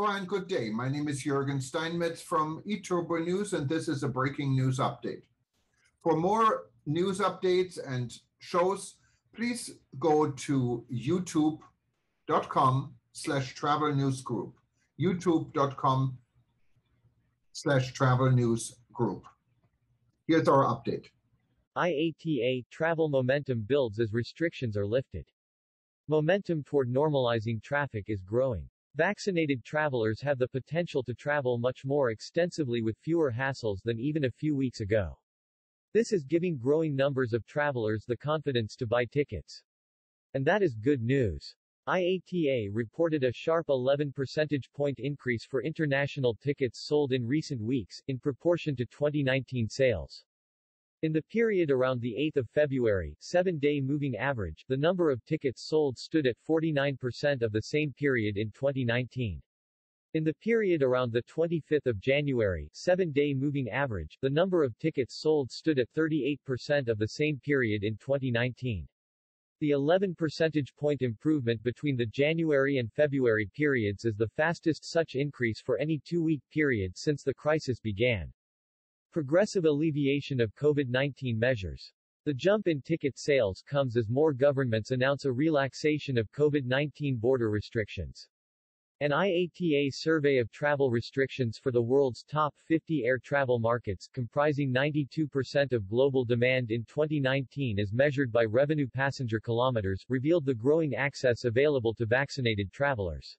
Hello and good day. My name is Jürgen Steinmetz from eTurboNews, and this is a breaking news update. For more news updates and shows, please go to youtube.com/travel news group. youtube.com/travel news group. Here's our update. IATA travel momentum builds as restrictions are lifted. Momentum toward normalizing traffic is growing. Vaccinated travelers have the potential to travel much more extensively with fewer hassles than even a few weeks ago. This is giving growing numbers of travelers the confidence to buy tickets. And that is good news. IATA reported a sharp 11 percentage point increase for international tickets sold in recent weeks, in proportion to 2019 sales. In the period around the 8th of February, 7-day moving average, the number of tickets sold stood at 49% of the same period in 2019. In the period around the 25th of January, 7-day moving average, the number of tickets sold stood at 38% of the same period in 2019. The 11 percentage point improvement between the January and February periods is the fastest such increase for any two-week period since the crisis began. Progressive alleviation of COVID-19 measures. The jump in ticket sales comes as more governments announce a relaxation of COVID-19 border restrictions. An IATA survey of travel restrictions for the world's top 50 air travel markets, comprising 92% of global demand in 2019 as measured by revenue passenger kilometers, revealed the growing access available to vaccinated travelers.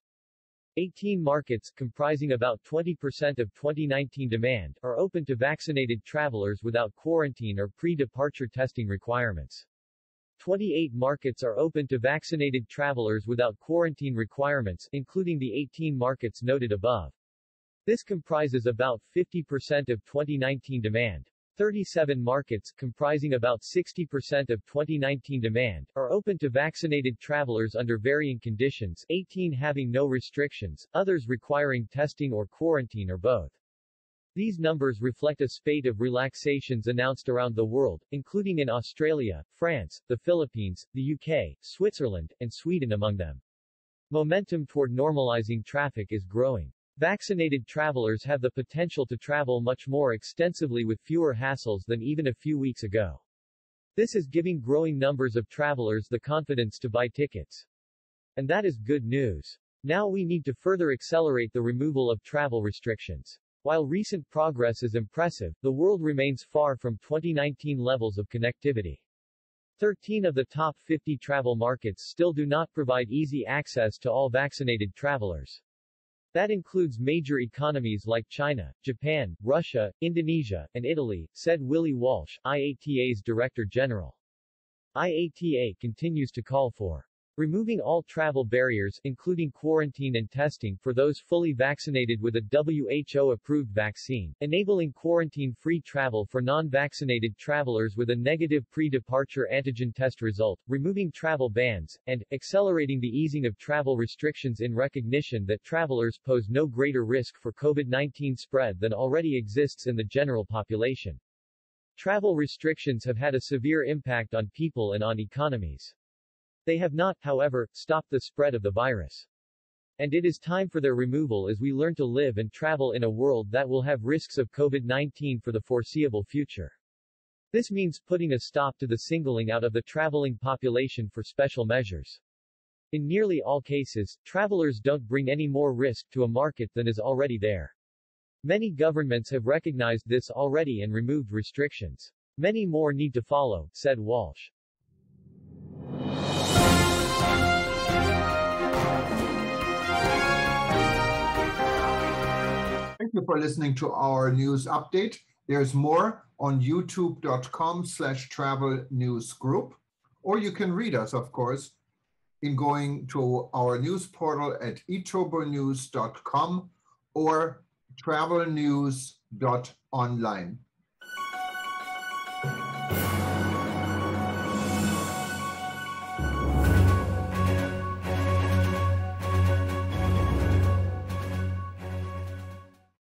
18 markets, comprising about 20% of 2019 demand, are open to vaccinated travelers without quarantine or pre-departure testing requirements. 28 markets are open to vaccinated travelers without quarantine requirements, including the 18 markets noted above. This comprises about 50% of 2019 demand. 37 markets, comprising about 60% of 2019 demand, are open to vaccinated travelers under varying conditions, 18 having no restrictions, others requiring testing or quarantine or both. These numbers reflect a spate of relaxations announced around the world, including in Australia, France, the Philippines, the UK, Switzerland, and Sweden among them. Momentum toward normalizing traffic is growing. Vaccinated travelers have the potential to travel much more extensively with fewer hassles than even a few weeks ago. This is giving growing numbers of travelers the confidence to buy tickets. And that is good news. Now we need to further accelerate the removal of travel restrictions. While recent progress is impressive, the world remains far from 2019 levels of connectivity. 13 of the top 50 travel markets still do not provide easy access to all vaccinated travelers. That includes major economies like China, Japan, Russia, Indonesia, and Italy, said Willie Walsh, IATA's Director General. IATA continues to call for removing all travel barriers, including quarantine and testing for those fully vaccinated with a WHO-approved vaccine, enabling quarantine-free travel for non-vaccinated travelers with a negative pre-departure antigen test result, removing travel bans, and accelerating the easing of travel restrictions in recognition that travelers pose no greater risk for COVID-19 spread than already exists in the general population. Travel restrictions have had a severe impact on people and on economies. They have not, however, stopped the spread of the virus. And it is time for their removal as we learn to live and travel in a world that will have risks of COVID-19 for the foreseeable future. This means putting a stop to the singling out of the traveling population for special measures. In nearly all cases, travelers don't bring any more risk to a market than is already there. Many governments have recognized this already and removed restrictions. Many more need to follow, said Walsh. Thank you for listening to our news update. There's more on youtube.com/travel news group, or you can read us, of course, in going to our news portal at eTurboNews.com or travelnews.online.